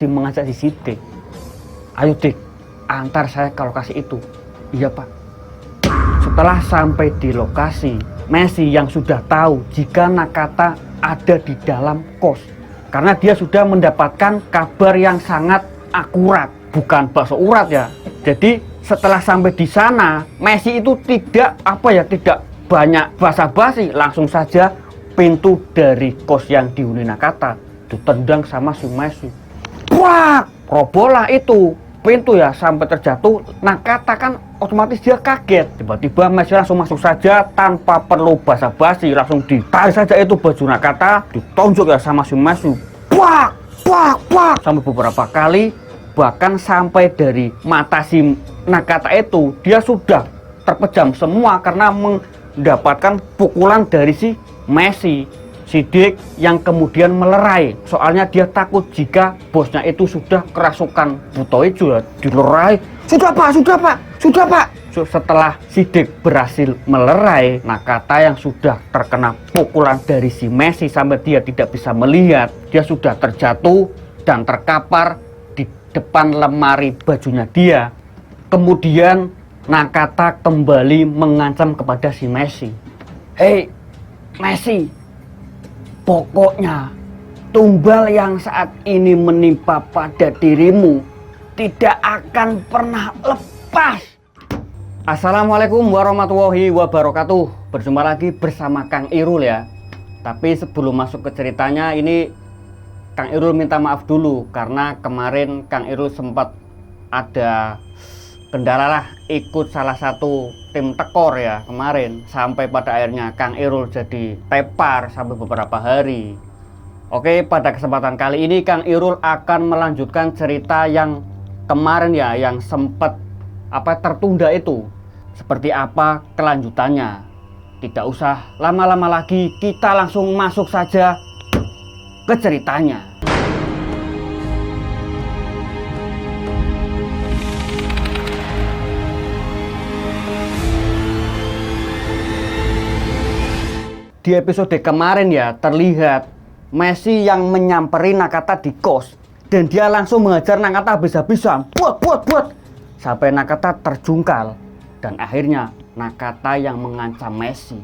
mengajak si Sidik, ayo Dik, antar saya ke lokasi itu. Iya Pak. Setelah sampai di lokasi, Messi yang sudah tahu jika Nakata ada di dalam kos, karena dia sudah mendapatkan kabar yang sangat akurat, bukan bakso urat ya. Jadi setelah sampai di sana, Messi itu tidak banyak basa-basi, langsung saja pintu dari kos yang dihuni Nakata ditendang sama si Messi. Wah, robolah itu pintu ya sampai terjatuh. Nakata kan otomatis dia kaget. Tiba-tiba Messi langsung masuk saja tanpa perlu basa-basi, langsung ditarik saja itu baju Nakata, ditonjok ya sama si Messi. Wah, sampai beberapa kali, bahkan sampai dari mata si Nakata itu dia sudah terpejam semua karena mendapatkan pukulan dari si Messi. Sidik yang kemudian melerai, soalnya dia takut jika bosnya itu sudah kerasukan buto hijau ya, dilerai. Sudah pak. Setelah Sidik berhasil melerai Nakata yang sudah terkena pukulan dari si Messi sampai dia tidak bisa melihat, dia sudah terjatuh dan terkapar di depan lemari bajunya dia. Kemudian Nakata kembali mengancam kepada si Messi. Hei Messi, pokoknya tumbal yang saat ini menimpa pada dirimu tidak akan pernah lepas. Assalamualaikum warahmatullahi wabarakatuh. Berjumpa lagi bersama Kang Irul ya. Tapi sebelum masuk ke ceritanya, ini Kang Irul minta maaf dulu karena kemarin Kang Irul sempat ada kendala lah, ikut salah satu tim tekor ya kemarin, sampai pada akhirnya Kang Irul jadi tepar sampai beberapa hari. Oke, pada kesempatan kali ini Kang Irul akan melanjutkan cerita yang kemarin ya, yang sempat tertunda itu. Seperti apa kelanjutannya? Tidak usah lama-lama lagi, kita langsung masuk saja ke ceritanya. Di episode kemarin ya, terlihat Messi yang menyamperi Nakata di kos dan dia langsung mengajar Nakata habis-habisan, buat sampai Nakata terjungkal dan akhirnya Nakata yang mengancam Messi.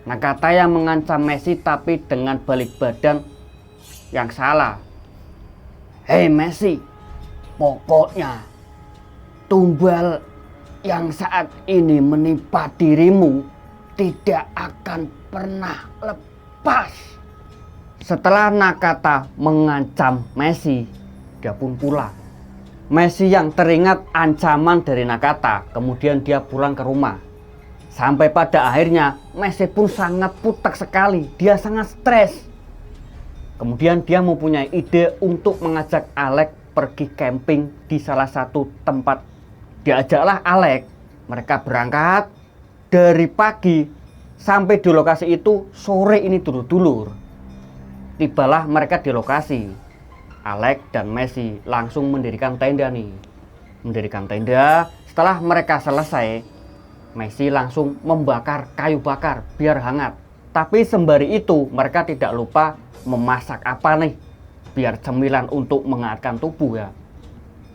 Nakata yang mengancam Messi tapi dengan balik badan yang salah. Hei Messi, pokoknya tumbal yang saat ini menimpa dirimu tidak akan pernah lepas. Setelah Nakata mengancam Messi, dia pun pulang. Messi yang teringat ancaman dari Nakata, kemudian dia pulang ke rumah. Sampai pada akhirnya Messi pun sangat putak sekali, dia sangat stres. Kemudian dia mempunyai ide untuk mengajak Alex pergi camping di salah satu tempat. Diajaklah Alex, mereka berangkat dari pagi sampai di lokasi itu sore ini dulur-dulur. Tibalah mereka di lokasi. Alex dan Messi langsung mendirikan tenda nih. Mendirikan tenda, setelah mereka selesai, Messi langsung membakar kayu bakar biar hangat. Tapi sembari itu mereka tidak lupa memasak apa nih biar cemilan untuk menghangatkan tubuh ya.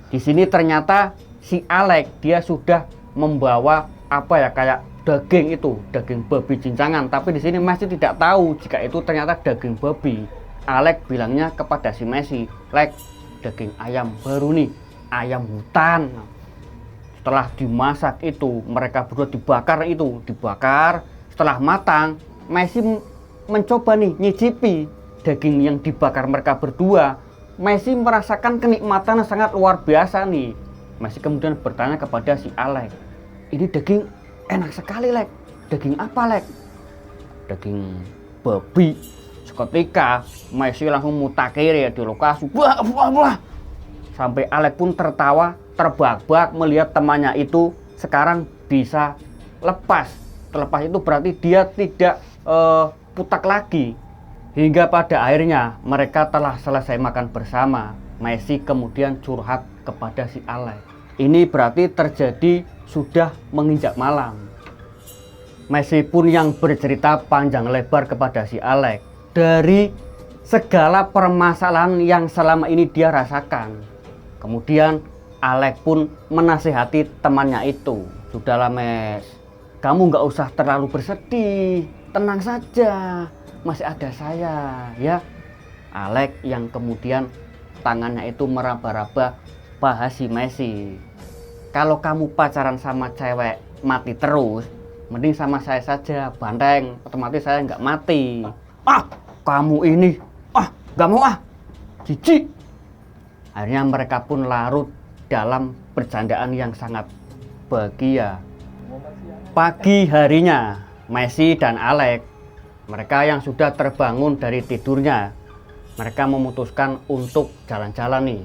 Di sini ternyata si Alex dia sudah membawa kayak daging itu, daging babi cincangan. Tapi di sini Messi tidak tahu jika itu ternyata daging babi. Alex bilangnya kepada si Messi, Lex, daging ayam baru nih, ayam hutan. Setelah dimasak itu, mereka berdua dibakar. Setelah matang, Messi mencoba nih nyicipi daging yang dibakar mereka berdua. Messi merasakan kenikmatan yang sangat luar biasa nih. Messi kemudian bertanya kepada si Alex, ini daging enak sekali Lex. Daging apa Lex? Daging babi. Seketika Messi langsung mutakhir ya di lokasi. Wah. Sampai Alex pun tertawa terbahak-bahak melihat temannya itu sekarang bisa lepas. Terlepas itu berarti dia tidak putak lagi. Hingga pada akhirnya mereka telah selesai makan bersama. Messi kemudian curhat kepada si Alex. Ini berarti terjadi sudah menginjak malam. Messi pun yang bercerita panjang lebar kepada si Alex. Dari segala permasalahan yang selama ini dia rasakan. Kemudian Alex pun menasihati temannya itu, "Sudahlah Mes, kamu nggak usah terlalu bersedih, tenang saja, masih ada saya ya." Alex yang kemudian tangannya itu meraba-raba paha si Messi. "Kalau kamu pacaran sama cewek mati terus, mending sama saya saja, banteng, otomatis saya nggak mati." "Ah, kamu ini, nggak mau jijik." Akhirnya mereka pun larut dalam bercandaan yang sangat bahagia. Pagi harinya, Messi dan Alex, mereka yang sudah terbangun dari tidurnya, mereka memutuskan untuk jalan-jalan nih,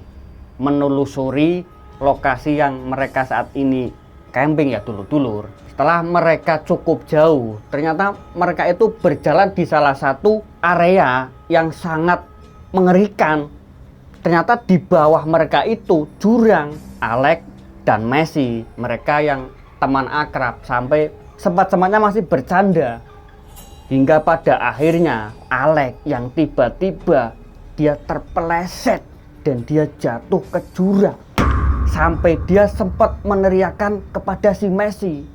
menelusuri lokasi yang mereka saat ini camping ya dulur-dulur. Setelah mereka cukup jauh, ternyata mereka itu berjalan di salah satu area yang sangat mengerikan. Ternyata di bawah mereka itu jurang. Alex dan Messi, mereka yang teman akrab, sampai sempat-sempatnya masih bercanda. Hingga pada akhirnya Alex yang tiba-tiba dia terpeleset dan dia jatuh ke jurang. Sampai dia sempat meneriakkan kepada si Messi.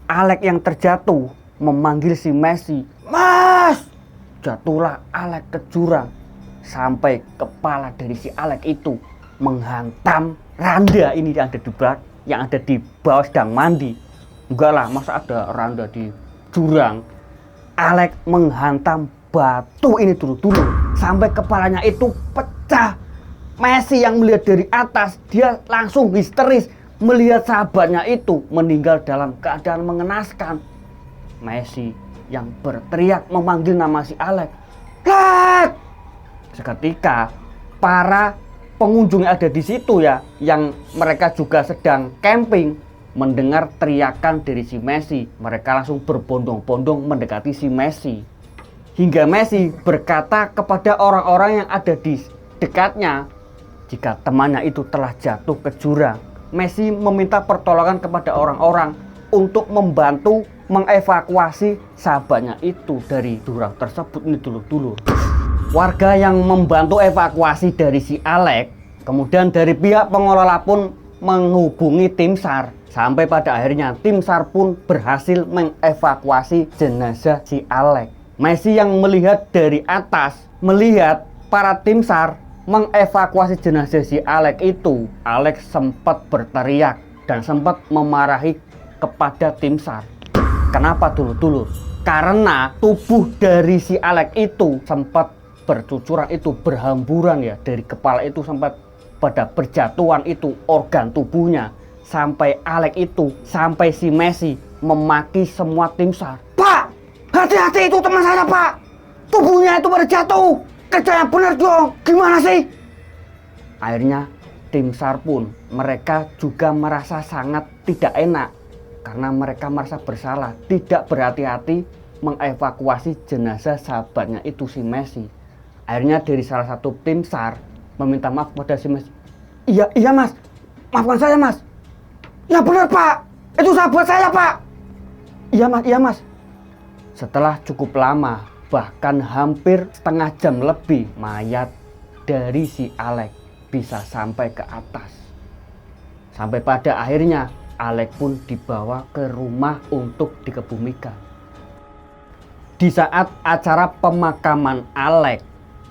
Alex yang terjatuh memanggil si Messi, "Mas!" Jatuhlah Alex ke jurang. Sampai kepala dari si Alex itu menghantam randa ini yang ada di belakang, yang ada di bawah sedang mandi. Enggak lah, masa ada randa di jurang. Alex menghantam batu ini dulu sampai kepalanya itu pecah. Messi yang melihat dari atas, dia langsung histeris melihat sahabatnya itu meninggal dalam keadaan mengenaskan. Messi yang berteriak memanggil nama si Alex, "Alex!" Seketika para pengunjung yang ada di situ ya, yang mereka juga sedang camping, mendengar teriakan dari si Messi. Mereka langsung berbondong-bondong mendekati si Messi. Hingga Messi berkata kepada orang-orang yang ada di dekatnya, jika temannya itu telah jatuh ke jurang. Messi meminta pertolongan kepada orang-orang untuk membantu mengevakuasi sahabatnya itu dari jurang tersebut ini dulu-dulu. Warga yang membantu evakuasi dari si Alex, kemudian dari pihak pengelola pun menghubungi tim SAR. Sampai pada akhirnya tim SAR pun berhasil mengevakuasi jenazah si Alex. Messi yang melihat dari atas, melihat para tim SAR mengevakuasi jenazah si Alex itu. Alex sempat berteriak dan sempat memarahi kepada tim SAR. Kenapa dulu-dulu? Karena tubuh dari si Alex itu sempat bercucuran, itu berhamburan ya, dari kepala itu sempat pada berjatuhan itu organ tubuhnya. Sampai Alex itu, sampai si Messi memaki semua tim SAR. "Pak, hati-hati, itu teman saya Pak, tubuhnya itu pada jatuh, kerja yang benar dong, gimana sih?" Akhirnya tim SAR pun mereka juga merasa sangat tidak enak karena mereka merasa bersalah, tidak berhati-hati mengevakuasi jenazah sahabatnya itu si Messi. Akhirnya dari salah satu tim SAR meminta maaf kepada si Messi. Iya Mas, maafkan saya Mas." "Ya benar Pak, itu sahabat saya Pak." Iya mas." Setelah cukup lama, bahkan hampir setengah jam lebih, mayat dari si Alex bisa sampai ke atas. Sampai pada akhirnya Alex pun dibawa ke rumah untuk dikebumikan. Di saat acara pemakaman Alex,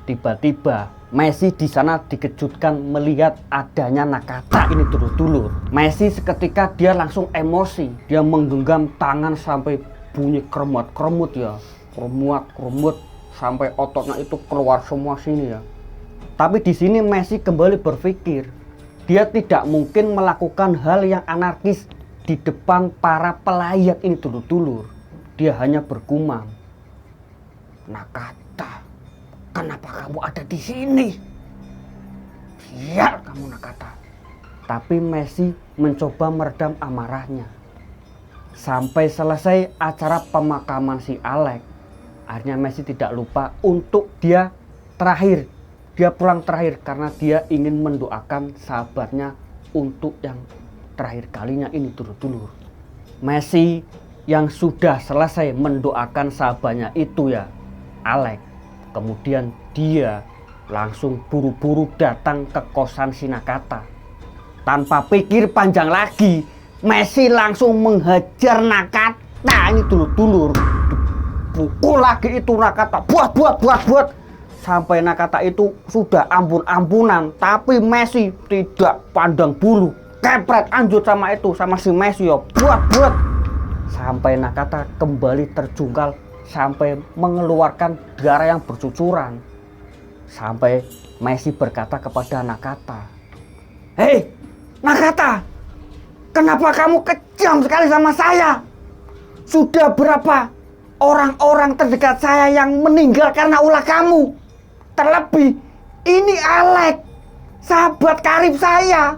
tiba-tiba Messi di sana dikejutkan melihat adanya Nakata ini dulur-dulur. Messi seketika dia langsung emosi, dia menggenggam tangan sampai bunyi kremut-kremut ya, kremut sampai ototnya itu keluar semua sini ya. Tapi di sini Messi kembali berpikir, dia tidak mungkin melakukan hal yang anarkis di depan para pelayat ini dulur-dulur. Dia hanya bergumam, "Nakata, kenapa kamu ada di sini? Sial kamu Nakata." Tapi Messi mencoba meredam amarahnya. Sampai selesai acara pemakaman si Alex, akhirnya Messi tidak lupa untuk dia pulang terakhir karena dia ingin mendoakan sahabatnya untuk yang terakhir kalinya ini dulur-dulur. Messi yang sudah selesai mendoakan sahabatnya itu ya, Alex, Kemudian dia langsung buru-buru datang ke kosan si Nakata. Tanpa pikir panjang lagi, Messi langsung menghajar Nakata. Ini dulur-dulur, dipukul lagi itu Nakata, buat. Sampai Nakata itu sudah ampun-ampunan, tapi Messi tidak pandang bulu, kepret anjut sama si Messi ya, buat. Sampai Nakata kembali terjungkal sampai mengeluarkan darah yang bercucuran. Sampai Messi berkata kepada Nakata, "Hei Nakata, kenapa kamu kejam sekali sama saya? Sudah berapa orang-orang terdekat saya yang meninggal karena ulah kamu? Terlebih ini Alex, sahabat karib saya,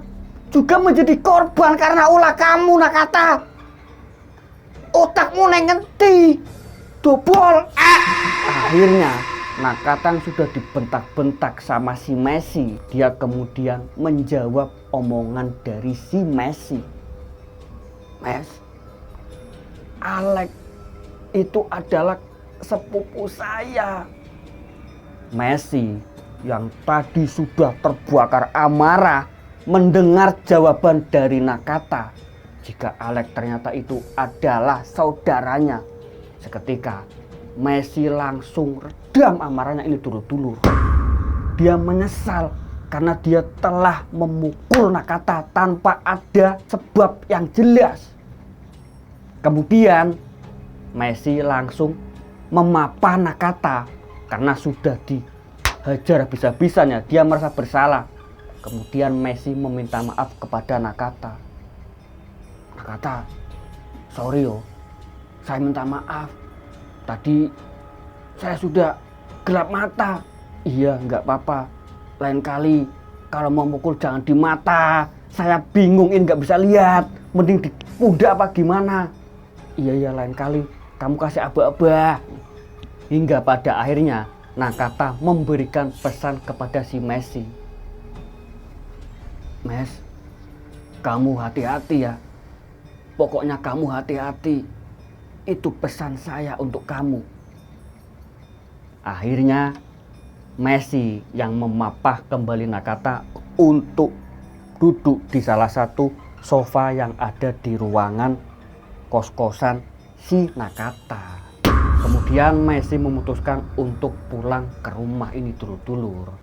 juga menjadi korban karena ulah kamu Nakata. Otakmu nengenti, dobol." Akhirnya Nakata yang sudah dibentak-bentak sama si Messi, dia kemudian menjawab omongan dari si Messi. "Mes, Alex itu adalah sepupu saya." Messi yang tadi sudah terbakar amarah mendengar jawaban dari Nakata jika Alex ternyata itu adalah saudaranya. Seketika Messi langsung redam amarahnya ini dulur-dulur. Dia menyesal karena dia telah memukul Nakata tanpa ada sebab yang jelas. Kemudian Messi langsung memapah Nakata karena sudah dihajar habis-habisannya. Dia merasa bersalah. Kemudian Messi meminta maaf kepada Nakata. "Nakata, sorry yo, saya minta maaf. Tadi saya sudah gelap mata." "Iya, nggak apa-apa. Lain kali kalau mau mukul jangan di mata. Saya bingung ini nggak bisa lihat. Mending di pundak apa gimana?" Iya, lain kali kamu kasih aba-aba." Hingga pada akhirnya Nakata memberikan pesan kepada si Messi. "Mes, kamu hati-hati ya. Pokoknya kamu hati-hati. Itu pesan saya untuk kamu." Akhirnya Messi yang memapah kembali Nakata untuk duduk di salah satu sofa yang ada di ruangan kos-kosan si Nakata. Kemudian Messi memutuskan untuk pulang ke rumah ini dulur-dulur.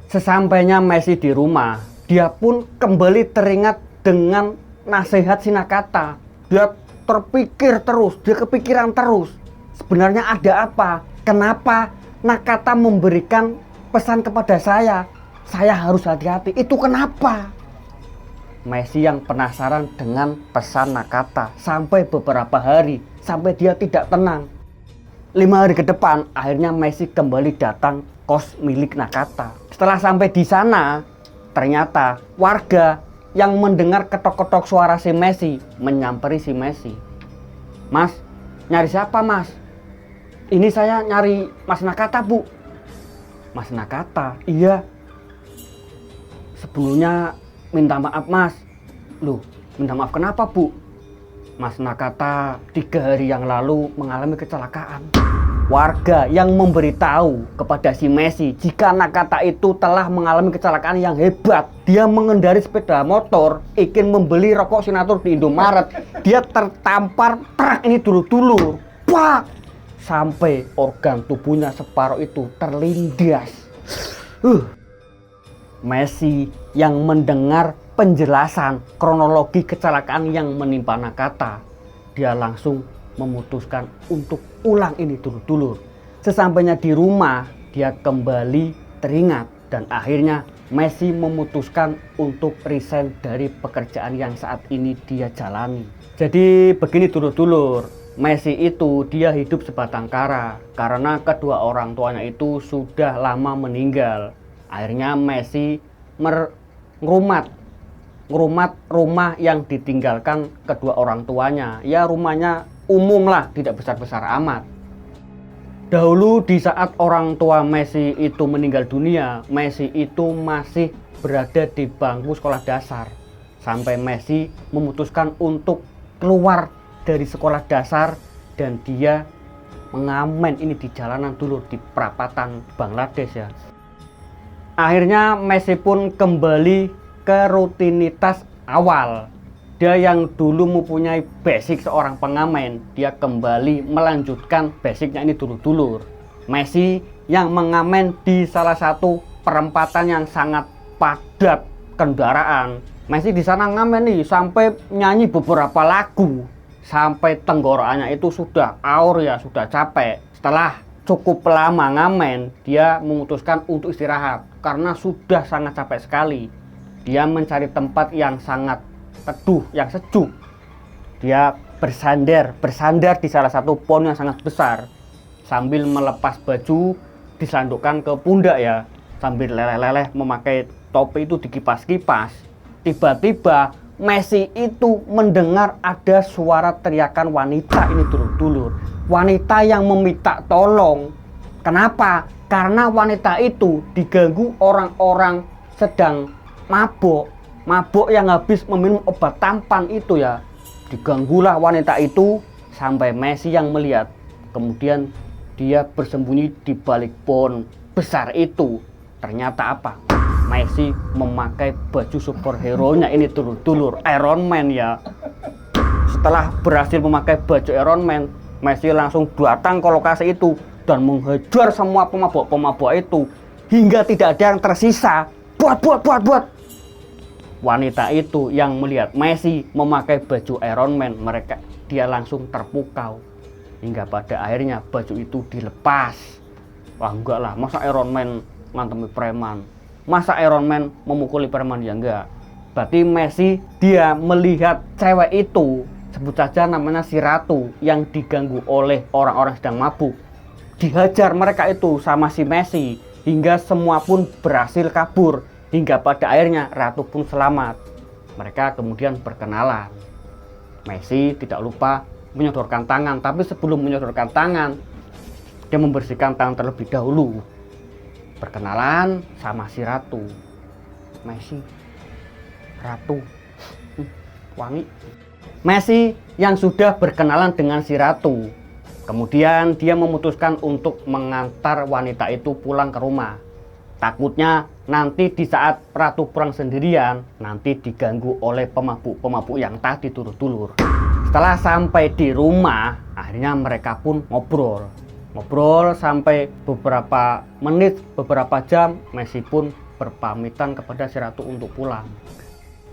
Sesampainya Messi di rumah, dia pun kembali teringat dengan nasihat si Nakata. Dia terpikir terus, dia kepikiran terus. Sebenarnya ada apa? Kenapa Nakata memberikan pesan kepada saya? Saya harus hati-hati. Itu kenapa? Messi yang penasaran dengan pesan Nakata sampai beberapa hari, sampai dia tidak tenang. 5 hari ke depan, akhirnya Messi kembali datang kos milik Nakata. Setelah sampai di sana, ternyata warga yang mendengar ketok-ketok suara si Messi menyamperi si Messi. "Mas, nyari siapa mas?" "Ini saya nyari Mas Nakata bu." "Mas Nakata?" "Iya." "Sebelumnya minta maaf mas." "Loh, minta maaf kenapa bu?" "Mas Nakata 3 hari yang lalu mengalami kecelakaan." Warga yang memberitahu kepada si Messi jika Nakata itu telah mengalami kecelakaan yang hebat. Dia mengendari sepeda motor, ingin membeli rokok Sinatur di Indomaret. Dia tertampar truk ini dulur-dulur. Pak! Sampai organ tubuhnya separuh itu terlindas. Messi yang mendengar penjelasan kronologi kecelakaan yang menimpa Nakata, dia langsung memutuskan untuk ulang ini dulur-dulur. Sesampainya di rumah, dia kembali teringat dan akhirnya Messi memutuskan untuk resign dari pekerjaan yang saat ini dia jalani. Jadi begini dulur-dulur, Messi itu dia hidup sebatang kara karena kedua orang tuanya itu sudah lama meninggal. Akhirnya Messi ngerumat rumah yang ditinggalkan kedua orang tuanya. Ya rumahnya umum lah, tidak besar-besar amat. Dahulu di saat orang tua Messi itu meninggal dunia, Messi itu masih berada di bangku sekolah dasar. Sampai Messi memutuskan untuk keluar dari sekolah dasar dan dia mengamen ini di jalanan dulu di perapatan Bangladesh ya. Akhirnya Messi pun kembali ke rutinitas awal. Dia yang dulu mempunyai basic seorang pengamen, dia kembali melanjutkan basicnya ini dulur-dulur. Messi yang mengamen di salah satu perempatan yang sangat padat kendaraan. Messi di sana ngamen nih sampai nyanyi beberapa lagu, sampai tenggorokannya itu sudah aur ya, sudah capek. Setelah cukup lama ngamen, dia memutuskan untuk istirahat karena sudah sangat capek sekali. Dia mencari tempat yang sangat teduh, yang sejuk. Dia bersandar di salah satu pohon yang sangat besar sambil melepas baju, disandukkan ke pundak ya, sambil leleh-leleh memakai topi itu dikipas-kipas. Tiba-tiba Messi itu mendengar ada suara teriakan wanita ini dulur-dulur. Wanita yang meminta tolong. Kenapa? Karena wanita itu diganggu orang-orang sedang mabuk yang habis meminum obat tampan itu ya. Diganggulah wanita itu sampai Messi yang melihat. Kemudian dia bersembunyi di balik pohon besar itu. Ternyata apa? Messi memakai baju superhero-nya ini dulur-dulur, Iron Man ya. Setelah berhasil memakai baju Iron Man, Messi langsung datang ke lokasi itu dan menghajar semua pemabuk-pemabuk itu hingga tidak ada yang tersisa. Buat. Wanita itu yang melihat Messi memakai baju Iron Man, dia langsung terpukau hingga pada akhirnya baju itu dilepas. Wah enggak lah, masa Iron Man ngantemi preman, masa Iron Man memukuli preman, ya enggak. Berarti Messi dia melihat cewek itu, sebut saja namanya si Ratu, yang diganggu oleh orang-orang sedang mabuk. Dihajar mereka itu sama si Messi hingga semua pun berhasil kabur. Hingga pada akhirnya Ratu pun selamat. Mereka kemudian berkenalan. Messi tidak lupa menyodorkan tangan, tapi sebelum menyodorkan tangan, dia membersihkan tangan terlebih dahulu. Berkenalan sama si Ratu. Messi, Ratu, wangi. Messi yang sudah berkenalan dengan si Ratu, kemudian dia memutuskan untuk mengantar wanita itu pulang ke rumah. Takutnya nanti di saat Ratu pulang sendirian, nanti diganggu oleh pemabuk-pemabuk yang tadi dulur-dulur. Setelah sampai di rumah, akhirnya mereka pun ngobrol sampai beberapa menit, beberapa jam. Messi pun berpamitan kepada si Ratu untuk pulang.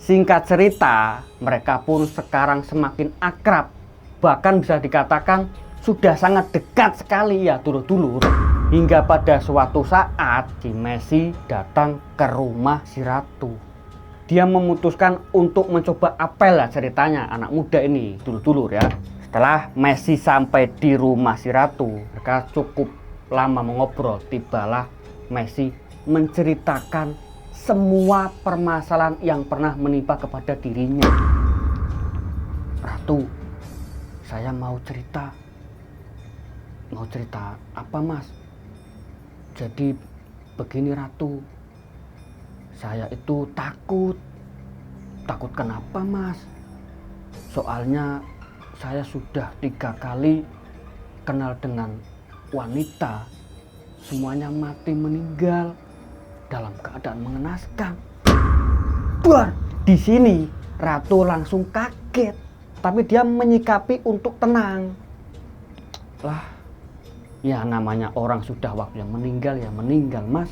Singkat cerita, mereka pun sekarang semakin akrab. Bahkan bisa dikatakan sudah sangat dekat sekali ya dulur-dulur. Hingga pada suatu saat si Messi datang ke rumah si Ratu. Dia memutuskan untuk mencoba apel lah ceritanya, anak muda ini dulur-dulur ya. Setelah Messi sampai di rumah si Ratu, mereka cukup lama mengobrol. Tibalah Messi menceritakan semua permasalahan yang pernah menimpa kepada dirinya. Ratu, saya mau cerita. Mau cerita apa, Mas? Jadi begini Ratu, saya itu takut. Takut kenapa, Mas? Soalnya saya sudah 3 kali kenal dengan wanita, semuanya mati meninggal dalam keadaan mengenaskan. Buar, di sini Ratu langsung kaget, tapi dia menyikapi untuk tenang. Lah, ya namanya orang sudah waktunya meninggal ya meninggal, Mas.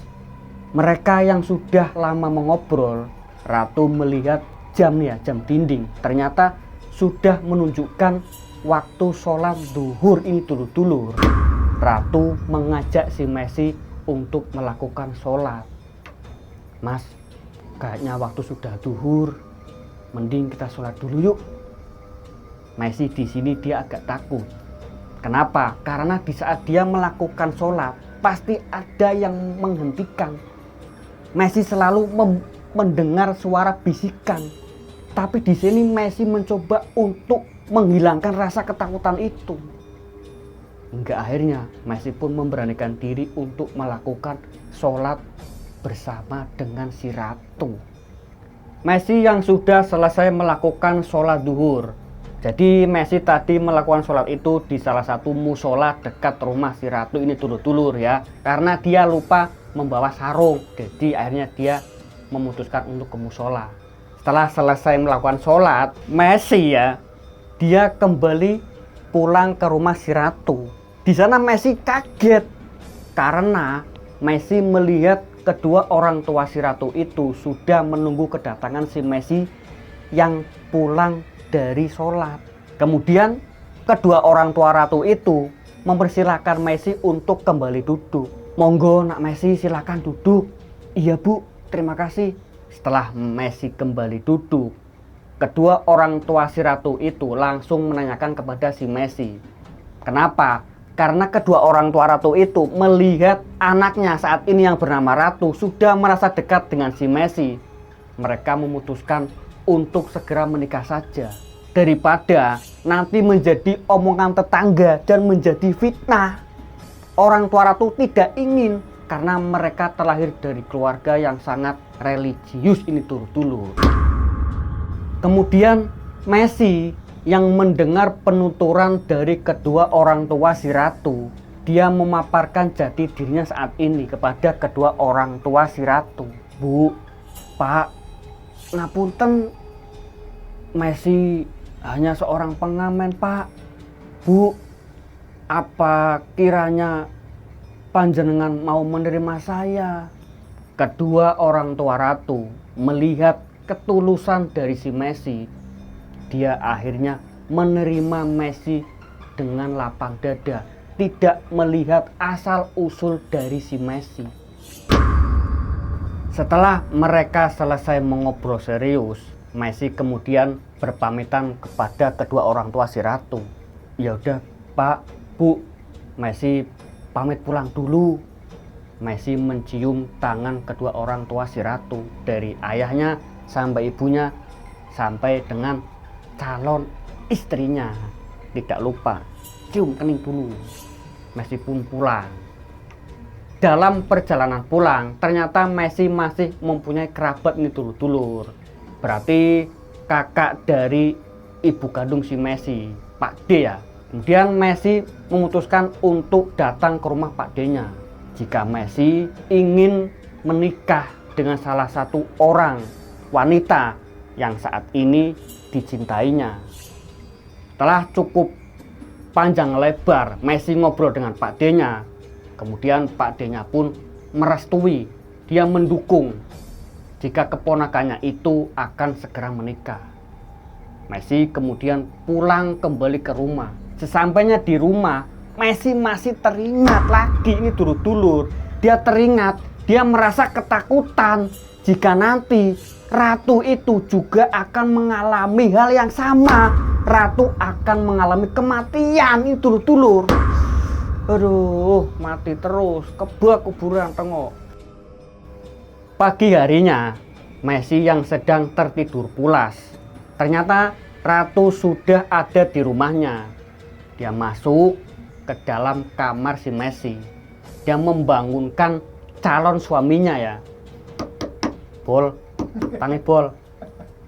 Mereka yang sudah lama mengobrol, Ratu melihat jam nih ya, jam dinding. Ternyata sudah menunjukkan waktu sholat zuhur ini dulur-dulur. Ratu mengajak si Messi untuk melakukan sholat. Mas, kayaknya waktu sudah zuhur, mending kita sholat dulu yuk. Messi di sini dia agak takut. Kenapa? Karena di saat dia melakukan sholat, pasti ada yang menghentikan. Messi selalu mendengar suara bisikan. Tapi di sini Messi mencoba untuk menghilangkan rasa ketakutan itu. Hingga akhirnya Messi pun memberanikan diri untuk melakukan sholat bersama dengan si Ratu. Messi yang sudah selesai melakukan sholat zuhur, Jadi Messi tadi melakukan sholat itu di salah satu musola dekat rumah si Ratu ini dulur-dulur ya. Karena dia lupa membawa sarung. Jadi akhirnya dia memutuskan untuk ke musola. Setelah selesai melakukan sholat, Messi ya, dia kembali pulang ke rumah si Ratu. Di sana Messi kaget karena Messi melihat kedua orang tua si Ratu itu sudah menunggu kedatangan si Messi yang pulang dari sholat. Kemudian kedua orang tua Ratu itu mempersilahkan Messi untuk kembali duduk. Monggo nak Messi silakan duduk. Iya bu, terima kasih. Setelah Messi kembali duduk, kedua orang tua si Ratu itu langsung menanyakan kepada si Messi. Kenapa? Karena kedua orang tua Ratu itu melihat anaknya saat ini yang bernama Ratu sudah merasa dekat dengan si Messi. Mereka memutuskan untuk segera menikah saja, daripada nanti menjadi omongan tetangga dan menjadi fitnah. Orang tua Ratu tidak ingin, karena mereka terlahir dari keluarga yang sangat religius ini dulur-dulur. Kemudian Messi yang mendengar penuturan dari kedua orang tua si Ratu, dia memaparkan jati dirinya saat ini kepada kedua orang tua si Ratu. Bu, Pak, ngapunten, Messi hanya seorang pengamen pak. Bu, apa kiranya panjenengan mau menerima saya? Kedua orang tua Ratu melihat ketulusan dari si Messi. Dia akhirnya menerima Messi dengan lapang dada, tidak melihat asal usul dari si Messi. Setelah mereka selesai mengobrol serius, Messi kemudian berpamitan kepada kedua orang tua si Ratu. Ya udah Pak, Bu, Messi pamit pulang dulu. Messi mencium tangan kedua orang tua si Ratu, dari ayahnya sampai ibunya sampai dengan calon istrinya. Tidak lupa cium kening dulu. Messi pun pulang. Dalam perjalanan pulang, ternyata Messi masih mempunyai kerabat nih dulur-dulur. Berarti kakak dari ibu kandung si Messi, Pak D ya. Kemudian Messi memutuskan untuk datang ke rumah Pak D-nya. Jika Messi ingin menikah dengan salah satu orang wanita yang saat ini dicintainya. Setelah cukup panjang lebar Messi ngobrol dengan Pak D-nya, kemudian Pak D-nya pun merestui, dia mendukung jika keponakannya itu akan segera menikah. Messi kemudian pulang kembali ke rumah. Sesampainya di rumah, Messi masih teringat lagi ini dulur-dulur. Dia teringat, dia merasa ketakutan jika nanti Ratu itu juga akan mengalami hal yang sama. Ratu akan mengalami kematian ini dulur-dulur. Aduh, mati terus, kebak kuburan tengok. Pagi harinya, Messi yang sedang tertidur pulas. Ternyata Ratu sudah ada di rumahnya. Dia masuk ke dalam kamar si Messi. Dia membangunkan calon suaminya ya. Bol, tani bol.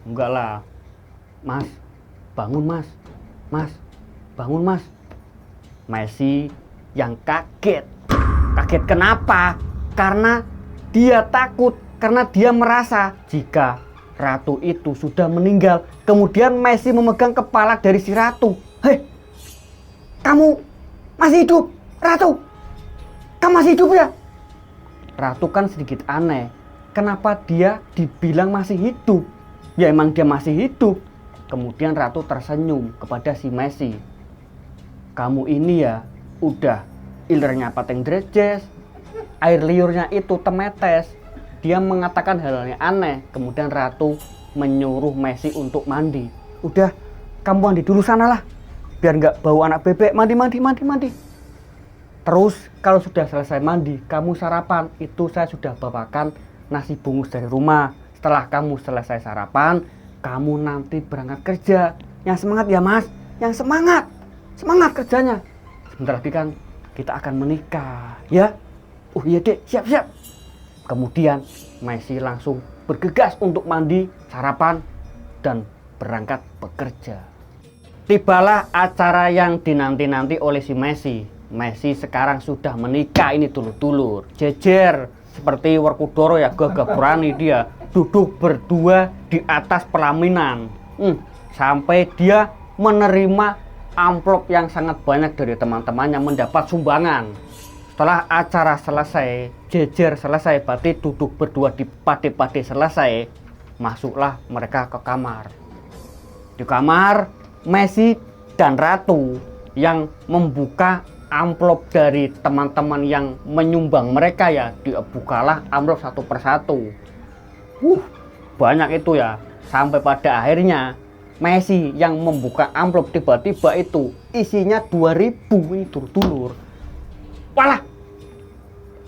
Enggak lah. Mas, bangun mas. Mas, bangun mas. Messi yang kaget. Kaget kenapa? Karena dia takut, karena dia merasa jika Ratu itu sudah meninggal. Kemudian Messi memegang kepala dari si Ratu. Hei, kamu masih hidup, Ratu? Kamu masih hidup ya? Ratu kan sedikit aneh. Kenapa dia dibilang masih hidup? Ya emang dia masih hidup. Kemudian Ratu tersenyum kepada si Messi. Kamu ini ya udah ilernya pateng drejes, air liurnya itu temetes. Dia mengatakan hal yang aneh. Kemudian Ratu menyuruh Messi untuk mandi. Udah, kamu mandi dulu sanalah, biar nggak bau anak bebek. Mandi. Terus kalau sudah selesai mandi, kamu sarapan. Itu saya sudah bawakan nasi bungkus dari rumah. Setelah kamu selesai sarapan, kamu nanti berangkat kerja. Yang semangat ya mas, yang semangat kerjanya. Sebentar lagi kan kita akan menikah ya. Oh iya dek, siap. Kemudian Messi langsung bergegas untuk mandi, sarapan, dan berangkat bekerja. Tibalah acara yang dinanti-nanti oleh si Messi. Messi sekarang sudah menikah ini dulur-dulur. Jejer seperti Werkudara ya, gagah berani dia duduk berdua di atas pelaminan. Sampai dia menerima amplop yang sangat banyak dari teman-temannya, mendapat sumbangan. Setelah acara selesai, jejer selesai, berarti duduk berdua di pade-pade selesai, masuklah mereka ke kamar. Di kamar, Messi dan Ratu yang membuka amplop dari teman-teman yang menyumbang mereka ya, dibukalah amplop satu persatu. Banyak itu ya, sampai pada akhirnya Messi yang membuka amplop tiba-tiba itu isinya 2.000 ini dulur-dulur. Walah,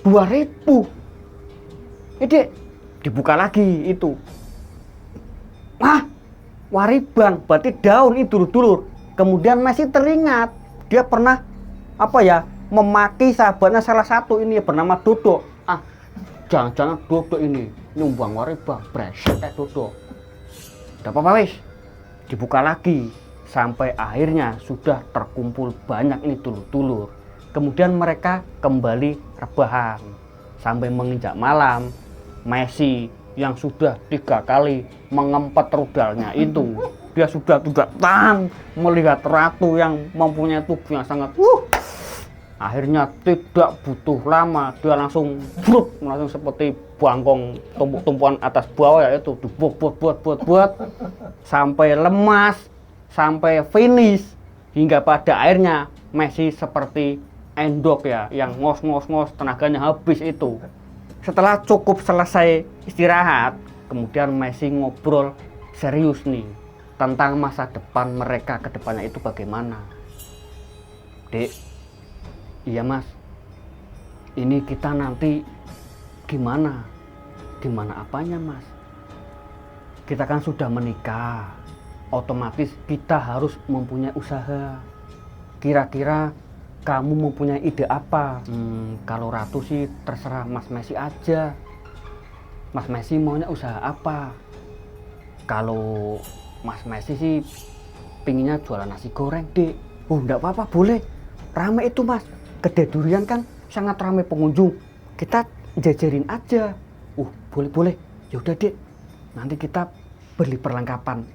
2.000. Ini dibuka lagi itu. Wariban, berarti daun itu dulur. Kemudian Messi teringat dia pernah memaki sahabatnya salah satu ini bernama Dodo. Jangan-jangan Dodo ini nyumbang wariban, brengsek kayak Dodo. Udah apa-apa wis. Dibuka lagi sampai akhirnya sudah terkumpul banyak ini dulur-dulur. Kemudian mereka kembali rebahan sampai menginjak malam. Messi yang sudah 3 kali mengempet rudalnya itu, dia sudah tidak tahan melihat Ratu yang mempunyai tubuh yang sangat akhirnya tidak butuh lama dia langsung seperti bangkong tumpuan atas bawah ya, itu buat sampai lemas, sampai finish, hingga pada akhirnya Messi seperti endok ya, yang ngos-ngos tenaganya habis itu. Setelah cukup selesai istirahat, kemudian Messi ngobrol serius nih tentang masa depan mereka ke depannya itu bagaimana. Dek, iya mas, ini kita nanti gimana? Gimana apanya mas? Kita kan sudah menikah, otomatis kita harus mempunyai usaha. Kira-kira kamu mempunyai ide apa? Kalau Ratu sih terserah Mas Messi aja. Mas Messi maunya usaha apa? Kalau Mas Messi sih pinginnya jualan nasi goreng, Dek. Enggak apa-apa, boleh. Rame itu mas, Kedai Durian kan sangat rame pengunjung. Kita jajarin aja. Boleh. Yaudah Dek, nanti kita beli perlengkapan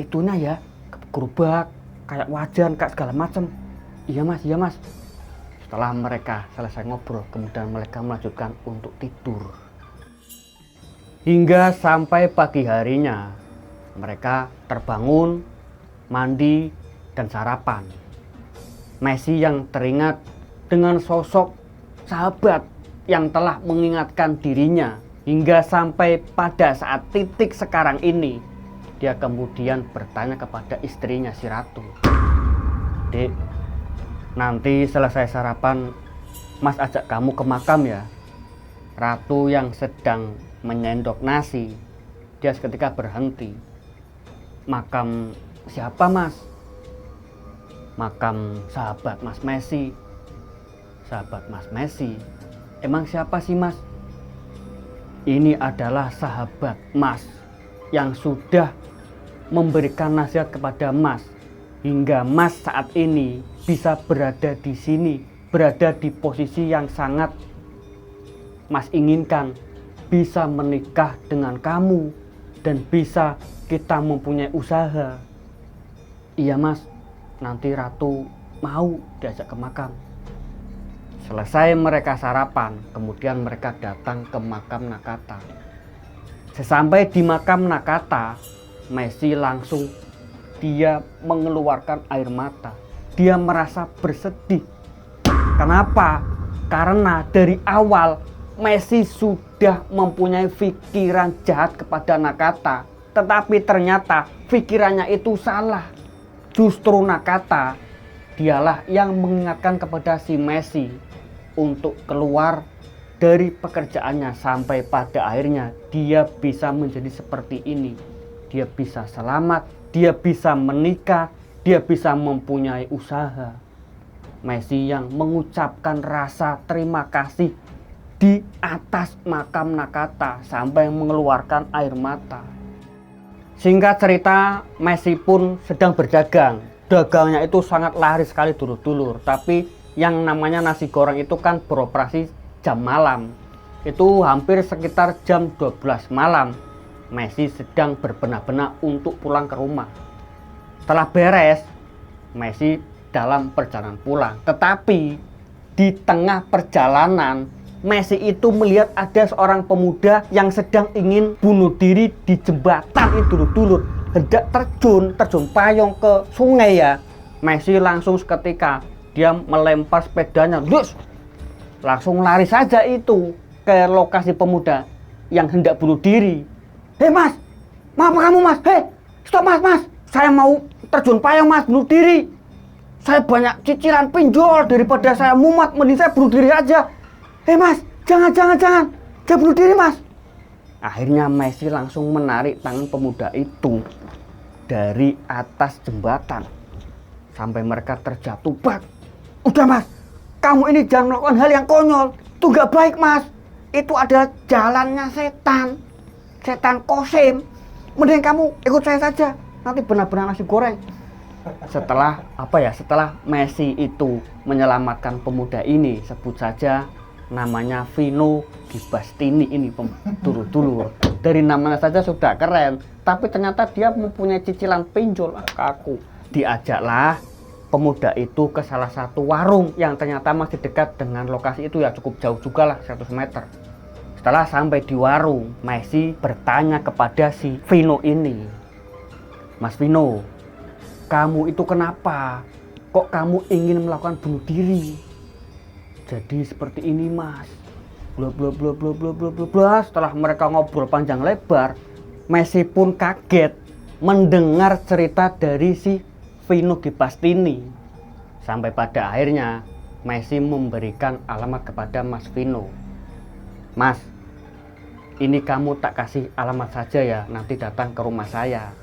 itunya ya, gerobak, kayak wajan, kayak segala macam. Iya mas. Setelah mereka selesai ngobrol, kemudian mereka melanjutkan untuk tidur. Hingga sampai pagi harinya, mereka terbangun, mandi, dan sarapan. Messi yang teringat dengan sosok sahabat yang telah mengingatkan dirinya, hingga sampai pada saat titik sekarang ini, dia kemudian bertanya kepada istrinya si Ratu. Dek, nanti selesai sarapan, mas ajak kamu ke makam ya. Ratu yang sedang menyendok nasi, dia seketika berhenti. Makam siapa mas? Makam sahabat mas Messi. Sahabat mas Messi? Emang siapa sih mas? Ini adalah sahabat mas yang sudah memberikan nasihat kepada mas, hingga mas saat ini bisa berada di sini, berada di posisi yang sangat mas inginkan, bisa menikah dengan kamu dan bisa kita mempunyai usaha. Iya mas, nanti Ratu mau diajak ke makam. Selesai mereka sarapan, kemudian mereka datang ke makam Nakata. Sesampai di makam Nakata, Messi langsung dia mengeluarkan air mata. Dia merasa bersedih. Kenapa? Karena dari awal Messi sudah mempunyai pikiran jahat kepada Nakata. Tetapi ternyata pikirannya itu salah. Justru Nakata dialah yang mengingatkan kepada si Messi untuk keluar dari pekerjaannya, sampai pada akhirnya dia bisa menjadi seperti ini. Dia bisa selamat, dia bisa menikah, dia bisa mempunyai usaha. Messi yang mengucapkan rasa terima kasih di atas makam Nakata sampai mengeluarkan air mata. Singkat cerita, Messi pun sedang berdagang Dagangnya itu sangat laris sekali dulur-dulur. Tapi yang namanya nasi goreng itu kan beroperasi jam malam. Itu hampir sekitar jam 12 malam. Messi sedang berbenah-benah untuk pulang ke rumah. Setelah beres, Messi dalam perjalanan pulang. Tetapi di tengah perjalanan, Messi itu melihat ada seorang pemuda yang sedang ingin bunuh diri di jembatan itu dulur. Hendak terjun payung ke sungai ya. Messi langsung seketika dia melempar sepedanya, langsung lari saja itu ke lokasi pemuda yang hendak bunuh diri. Hei mas, mau apa kamu mas? Hei, stop mas, saya mau terjun payung mas, bunuh diri. Saya banyak cicilan pinjol, daripada saya mumat, mending saya bunuh diri aja. Hei mas, jangan bunuh diri mas. Akhirnya Messi langsung menarik tangan pemuda itu dari atas jembatan sampai mereka terjatuh. Udah mas, kamu ini jangan melakukan hal yang konyol. Itu gak baik mas. Itu adalah jalannya setan kosim. Mending kamu ikut saya saja, nanti benar-benar nasi goreng. Setelah Messi itu menyelamatkan pemuda ini, sebut saja namanya Vino Gibastini ini, dulur-dulur. Dari namanya saja sudah keren, tapi ternyata dia mempunyai cicilan pinjol. Kaku. Diajaklah pemuda itu ke salah satu warung yang ternyata masih dekat dengan lokasi itu, ya cukup jauh juga lah, 100 meter. Setelah sampai di warung, Messi bertanya kepada si Vino ini, Mas Vino, kamu itu kenapa? Kok kamu ingin melakukan bunuh diri? Jadi seperti ini mas. Bla bla bla bla bla bla bla bla. Setelah mereka ngobrol panjang lebar, Messi pun kaget mendengar cerita dari si Vino Gibastini. Sampai pada akhirnya Messi memberikan alamat kepada Mas Vino. Mas, ini kamu tak kasih alamat saja ya, nanti datang ke rumah saya.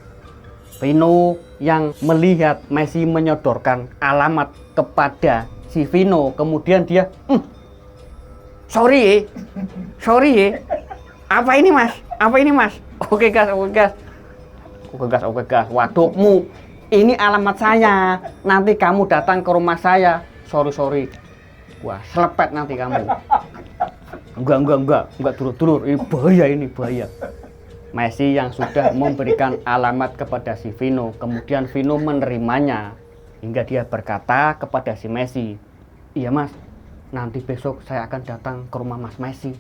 Vino yang melihat Messi menyodorkan alamat kepada si Vino, kemudian dia sorry apa ini mas, oke gas wadukmu, ini alamat saya, nanti kamu datang ke rumah saya. Sorry, wah selepet nanti kamu. Enggak dulur, ini bahaya. Messi yang sudah memberikan alamat kepada si Vino, kemudian Vino menerimanya hingga dia berkata kepada si Messi, iya mas, nanti besok saya akan datang ke rumah mas Messi.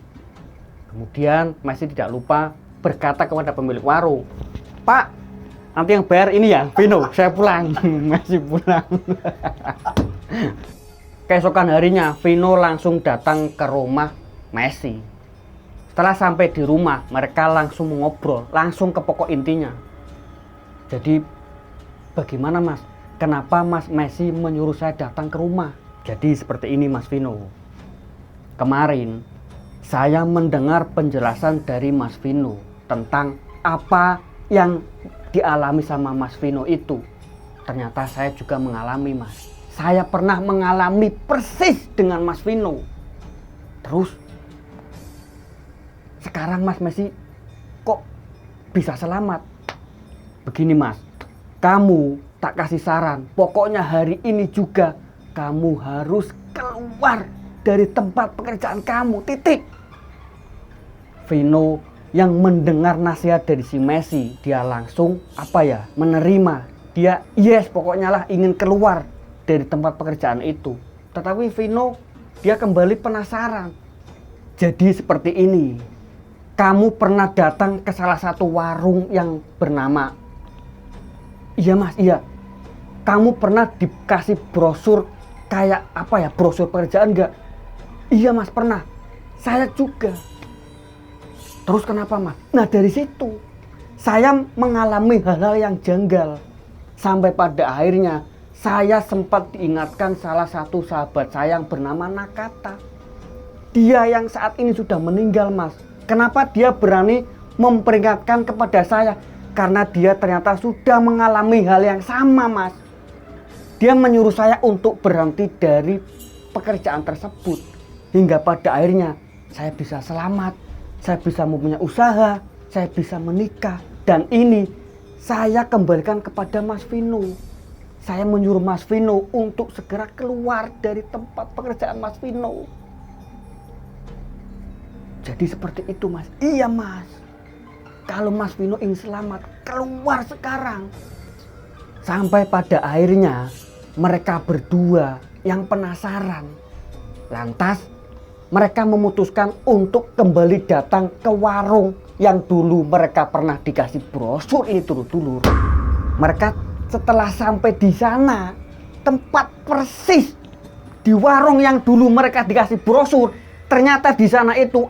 Kemudian Messi tidak lupa berkata kepada pemilik warung, Pak, nanti yang bayar ini ya Vino, saya pulang. Messi pulang. Keesokan harinya Vino langsung datang ke rumah Messi. Setelah sampai di rumah, mereka langsung ngobrol, langsung ke pokok intinya. Jadi bagaimana mas, kenapa mas Messi menyuruh saya datang ke rumah? Jadi seperti ini mas Vino. Kemarin saya mendengar penjelasan dari mas Vino tentang apa yang dialami sama mas Vino itu. Ternyata saya juga mengalami mas. Saya pernah mengalami persis dengan mas Vino. Terus sekarang mas Messi kok bisa selamat? Begini mas, kamu tak kasih saran, pokoknya hari ini juga kamu harus keluar dari tempat pekerjaan kamu, titik. Vino yang mendengar nasihat dari si Messi, dia langsung menerima. Dia yes, pokoknya lah ingin keluar dari tempat pekerjaan itu. Tetapi Vino dia kembali penasaran. Jadi seperti ini, kamu pernah datang ke salah satu warung yang bernama, iya mas, iya. Kamu pernah dikasih brosur kayak brosur pekerjaan enggak? Iya mas, pernah. Saya juga. Terus kenapa mas? Nah dari situ saya mengalami hal-hal yang janggal. Sampai pada akhirnya saya sempat diingatkan salah satu sahabat saya yang bernama Nakata. Dia yang saat ini sudah meninggal mas. Kenapa dia berani memperingatkan kepada saya? Karena dia ternyata sudah mengalami hal yang sama mas. Dia menyuruh saya untuk berhenti dari pekerjaan tersebut. Hingga pada akhirnya saya bisa selamat. Saya bisa mempunyai usaha. Saya bisa menikah. Dan ini saya kembalikan kepada mas Vino. saya menyuruh Mas Vino untuk segera keluar dari tempat pekerjaan Mas Vino. Jadi seperti itu, Mas. Iya, Mas. Kalau Mas Vino ingin selamat, keluar sekarang. Sampai pada akhirnya mereka berdua yang penasaran. Lantas mereka memutuskan untuk kembali datang ke warung yang dulu mereka pernah dikasih brosur ini, dulur-dulur. Mereka setelah sampai di sana, tempat persis di warung yang dulu mereka dikasih brosur, ternyata di sana itu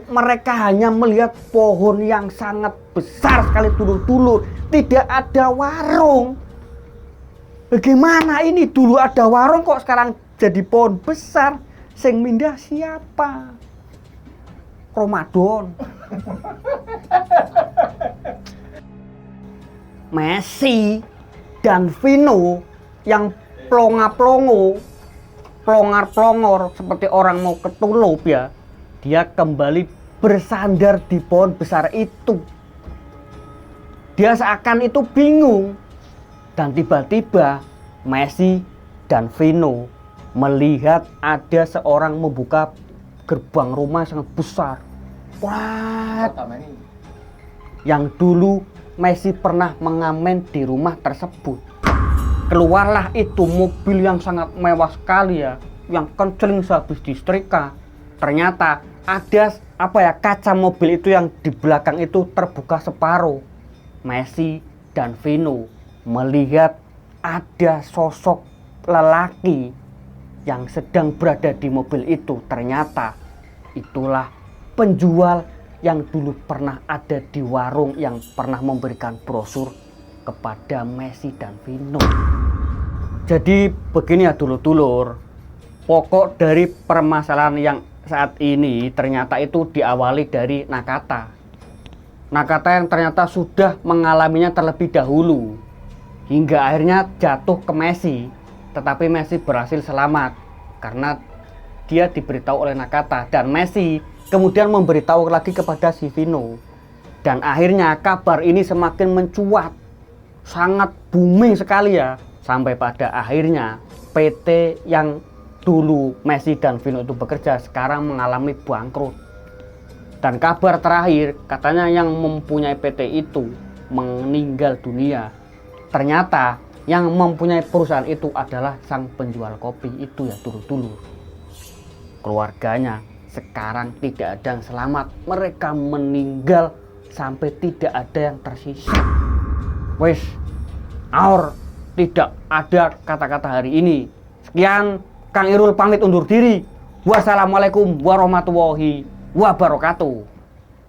mereka hanya melihat pohon yang sangat besar sekali, dulur-dulur. Tidak ada warung. Bagaimana ini, dulu ada warung kok sekarang jadi pohon besar? Sing mindah siapa? Ramadan. Messi dan Vino yang plongar-plongor seperti orang mau ketulup ya. Dia kembali bersandar di pohon besar itu. Dia seakan itu bingung. Dan tiba-tiba Messi dan Vino melihat ada seorang membuka gerbang rumah sangat besar. Wah, yang dulu Messi pernah mengamen di rumah tersebut. Keluarlah itu mobil yang sangat mewah sekali ya, yang kenceng sehabis disetrika. Ternyata ada kaca mobil itu yang di belakang itu terbuka separuh. Messi dan Vino melihat ada sosok lelaki yang sedang berada di mobil itu. Ternyata itulah penjual yang dulu pernah ada di warung yang pernah memberikan brosur kepada Messi dan Vino. Jadi begini ya dulur-dulur, pokok dari permasalahan yang saat ini ternyata itu diawali dari Nakata. Nakata yang ternyata sudah mengalaminya terlebih dahulu, hingga akhirnya jatuh ke Messi. Tetapi Messi berhasil selamat karena dia diberitahu oleh Nakata, dan Messi kemudian memberitahu lagi kepada si Vino. Dan akhirnya kabar ini semakin mencuat, sangat booming sekali ya. Sampai pada akhirnya PT yang dulu Messi dan Vino itu bekerja sekarang mengalami bangkrut. Dan kabar terakhir katanya yang mempunyai PT itu meninggal dunia. Ternyata yang mempunyai perusahaan itu adalah sang penjual kopi itu ya dulur-dulur. Keluarganya sekarang tidak ada yang selamat. Mereka meninggal sampai tidak ada yang tersisa. Wes, tidak ada kata-kata hari ini. Sekian, Kang Irul pamit undur diri. Wassalamualaikum warahmatullahi wabarakatuh.